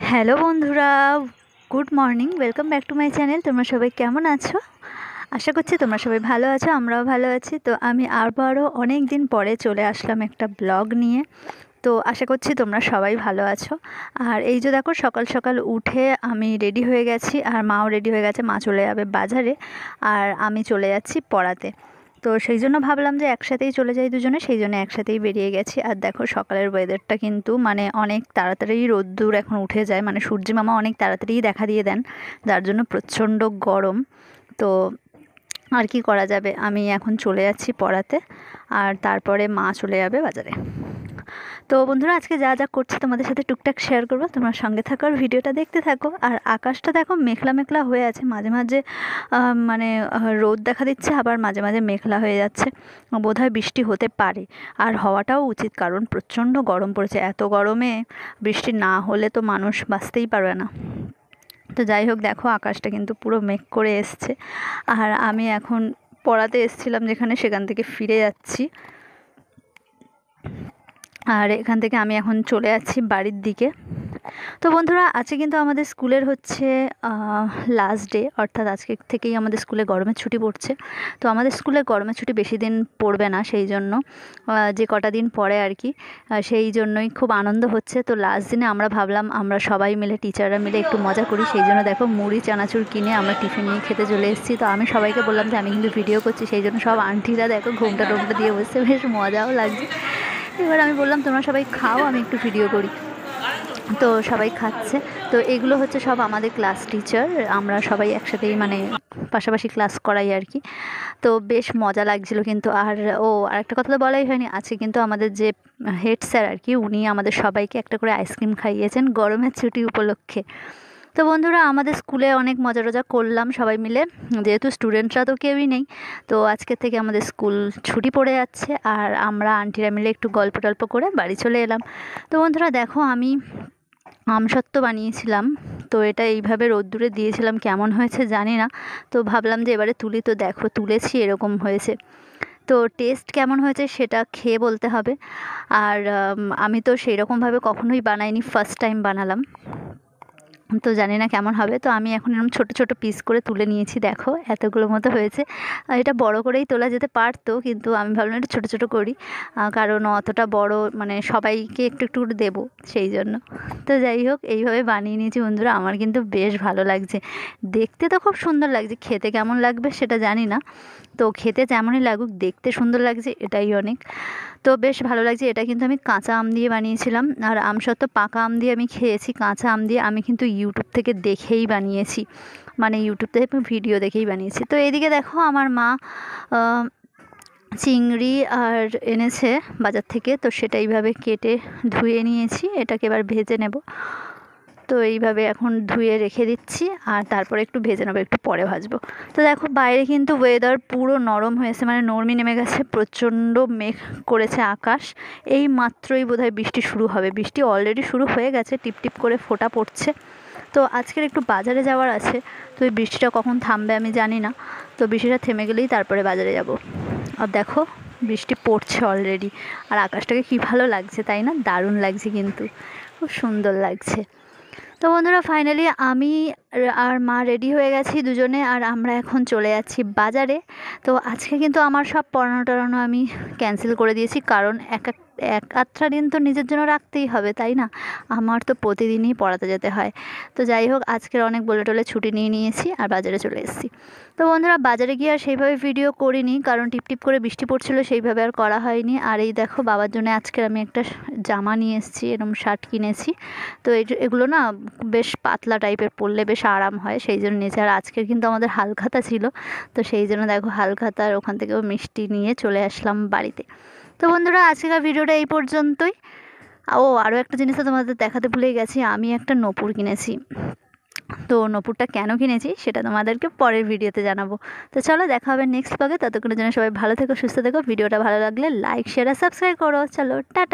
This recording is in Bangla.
হ্যালো বন্ধুরা, good morning. Welcome back to my channel. তোমরা সবাই কেমন আছো? আশা করছি তোমরা সবাই ভালো আছো, আমরাও ভালো আছি। তো আমি আবারও অনেক দিন পরে চলে আসলাম একটা ব্লগ নিয়ে। তো আশা করছি তোমরা সবাই ভালো আছো। আর এই যে দেখো, সকাল সকাল উঠে আমি রেডি হয়ে গেছি, আর মাও রেডি হয়ে গেছে। মা চলে যাবে বাজারে, আর আমি চলে যাচ্ছি পড়াতে। তো সেই জন্য ভাবলাম যে একসাথেই চলে যাই দুজনে, সেই জন্য একসাথেই বেরিয়ে গেছি। আর দেখো সকালের ওয়েদারটা কিন্তু মানে অনেক তাড়াতাড়ি রোদ্দুর এখন উঠে যায়, মানে সূর্য মামা অনেক তাড়াতাড়িই দেখা দিয়ে দেন, যার জন্য প্রচণ্ড গরম। তো আর কি করা যাবে, আমি এখন চলে যাচ্ছি পড়াতে, আর তারপরে মা চলে যাবে বাজারে। তো বন্ধুরা, আজকে যা যা করছি তোমাদের সাথে টুকটাক শেয়ার করবো, তোমরা সঙ্গে থাকো আর ভিডিওটা দেখতে থাকো। আর আকাশটা দেখো মেঘলা মেঘলা হয়ে আছে, মাঝে মাঝে মানে রোদ দেখা দিচ্ছে, আবার মাঝে মাঝে মেঘলা হয়ে যাচ্ছে। বোধহয় বৃষ্টি হতে পারে, আর হওয়াটাও উচিত, কারণ প্রচণ্ড গরম পড়েছে। এত গরমে বৃষ্টি না হলে তো মানুষ বাঁচতেই পারবে না। তো যাই হোক, দেখো আকাশটা কিন্তু পুরো মেঘ করে এসছে। আর আমি এখন পড়াতে এসছিলাম যেখানে, সেখান থেকে ফিরে যাচ্ছি। আর এখান থেকে আমি এখন চলে যাচ্ছি বাড়ির দিকে। তো বন্ধুরা, আজকে কিন্তু আমাদের স্কুলের হচ্ছে লাস্ট ডে, অর্থাৎ আজকে থেকেই আমাদের স্কুলে গরমের ছুটি পড়ছে। তো আমাদের স্কুলে গরমের ছুটি বেশি দিন পড়বে না, সেই জন্য যে কটা দিন পরে আর কি, সেই জন্যই খুব আনন্দ হচ্ছে। তো লাস্ট দিনে আমরা ভাবলাম আমরা সবাই মিলে, টিচাররা মিলে একটু মজা করি। সেই জন্য দেখো মুড়ি চানাচুর কিনে আমরা টিফিন নিয়ে খেতে চলে এসেছি। তো আমি সবাইকে বললাম যে আমি কিন্তু ভিডিও করছি, সেই জন্য সব আন্টিরা দেখো ঘুমটা টোমটা দিয়ে বসছে, বেশ মজাও লাগছে। এবার আমি বললাম তোমরা সবাই খাও, আমি একটু ভিডিও করি। তো সবাই খাচ্ছে। তো এগুলো হচ্ছে সব আমাদের ক্লাস টিচার, আমরা সবাই একসাথেই মানে পাশাপাশি ক্লাস করাই আর কি। তো বেশ মজা লাগছিল কিন্তু। আর আরেকটা কথা তো বলাই হয়নি, আজকে কিন্তু আমাদের যে হেড স্যার আর কি, উনি আমাদের সবাইকে একটা করে আইসক্রিম খাইয়েছেন গরমের ছুটি উপলক্ষে। তো বন্ধুরা, আমাদের স্কুলে অনেক মজা টজা করলাম সবাই মিলে, যেহেতু স্টুডেন্টরা তো কেউই নেই। তো আজকের থেকে আমাদের স্কুল ছুটি পড়ে যাচ্ছে, আর আমরা আন্টিরা মিলে একটু গল্প টল্প করে বাড়ি চলে এলাম। তো বন্ধুরা দেখো, আমি আমসত্ত্ব বানিয়েছিলাম। তো এটা এইভাবে রোদ্দুরে দিয়েছিলাম, কেমন হয়েছে জানি না। তো ভাবলাম যে এবারে তুলি, তো দেখো তুলেছি, এরকম হয়েছে। তো টেস্ট কেমন হয়েছে সেটা খেয়ে বলতে হবে। আর আমি তো সেই রকমভাবে কখনোই বানাইনি, ফার্স্ট টাইম বানালাম। তো জানি না কেমন হবে। তো আমি এখন এরকম ছোট ছোট পিস করে তুলে নিয়েছি, দেখো এতগুলো মতো হয়েছে। এটা বড় করেই তোলা যেতে পারতো, কিন্তু আমি ভাবলাম একটু ছোটো ছোটো করি, কারণ অতটা বড় মানে সবাইকে একটু একটু করে দেবো, সেই জন্য। তো যাই হোক, এইভাবে বানিয়ে নিয়েছি বন্ধুরা। আমার কিন্তু বেশ ভালো লাগছে, দেখতে তো খুব সুন্দর লাগছে, খেতে কেমন লাগবে সেটা জানি না। তো খেতে যেমনই লাগুক, দেখতে সুন্দর লাগছে, এটাই অনেক। তো বেশ ভালো লাগছে। এটা কিন্তু আমি কাঁচা আম দিয়ে বানিয়েছিলাম, আর আমসত্ত্ব পাকা আম দিয়ে আমি খেয়েছি। কাঁচা আম দিয়ে আমি কিন্তু ইউটিউব থেকে দেখেই বানিয়েছি, মানে ইউটিউব থেকে ভিডিও দেখেই বানিয়েছি। তো এইদিকে দেখো আমার মা চিংড়ি আর এনেছে বাজার থেকে, তো সেটা এইভাবে কেটে ধুয়ে নিয়েছি, এটাকে এবার ভেজে নেব। তো এইভাবে এখন ধুয়ে রেখে দিচ্ছি, আর তারপরে একটু ভেজে নেবো, একটু পরে ভাজবো। তো দেখো বাইরে কিন্তু ওয়েদার পুরো নরম হয়েছে, মানে নরমি নেমে গেছে, প্রচণ্ড মেঘ করেছে আকাশ। এই মাত্রই বোধহয় বৃষ্টি শুরু হবে, বৃষ্টি অলরেডি শুরু হয়ে গেছে, টিপ টিপ করে ফোঁটা পড়ছে। তো আজকের একটু বাজারে যাওয়ার আছে, তো এই বৃষ্টিটা কখন থামবে আমি জানি না। তো বৃষ্টিটা থেমে গেলেই তারপরে বাজারে যাব। আর দেখো বৃষ্টি পড়ছে অলরেডি, আর আকাশটাকে কী ভালো লাগছে তাই না? দারুণ লাগছে, কিন্তু খুব সুন্দর লাগছে। তো বন্ধুরা, ফাইনালি আমি আর মা রেডি হয়ে গেছি দুজনে, আর আমরা এখন চলে যাচ্ছি বাজারে। তো আজকে কিন্তু আমার সব পড়ানো টড়ানো আমি ক্যান্সেল করে দিয়েছি, কারণ এক আধটা দিন তো নিজের জন্য রাখতেই হবে, তাই না? আমার তো প্রতিদিনই পড়াতে যেতে হয়। তো যাই হোক, আজকের অনেক বলে টলে ছুটি নিয়ে নিয়েছি, আর বাজারে চলে এসেছি। তো বন্ধুরা, বাজারে গিয়ে আর সেইভাবে ভিডিও করিনি, কারণ টিপটিপ করে বৃষ্টি পড়ছিল, সেইভাবে আর করা হয়নি। আর এই দেখো, বাবার জন্য আজকের আমি একটা জামা নিয়ে এসেছি, এরকম শার্ট কিনেছি। তো এগুলো না বেশ পাতলা টাইপের, পরলে বেশ আরাম হয়, সেই জন্য নিয়েছি। আর আজকের কিন্তু আমাদের হালখাতা ছিল, তো সেই জন্য দেখো হালখাতার ওখান থেকেও মিষ্টি নিয়ে চলে আসলাম বাড়িতে। তো বন্ধুরা, আজকের ভিডিওটা এই পর্যন্তই। আরও একটা জিনিস তো তোমাদের দেখাতে ভুলেই গেছি, আমি একটা নূপুর কিনেছি। তো নূপুরটা কেন কিনেছি সেটা তোমাদেরকে পরের ভিডিওতে জানাবো। তো চলো, দেখা হবে নেক্সট ব্লগে। ততক্ষণের জন্য সবাই ভালো থেকো, সুস্থ থেকো। ভিডিওটা ভালো লাগলে লাইক, শেয়ার আর সাবস্ক্রাইব করো। চলো, টাটা।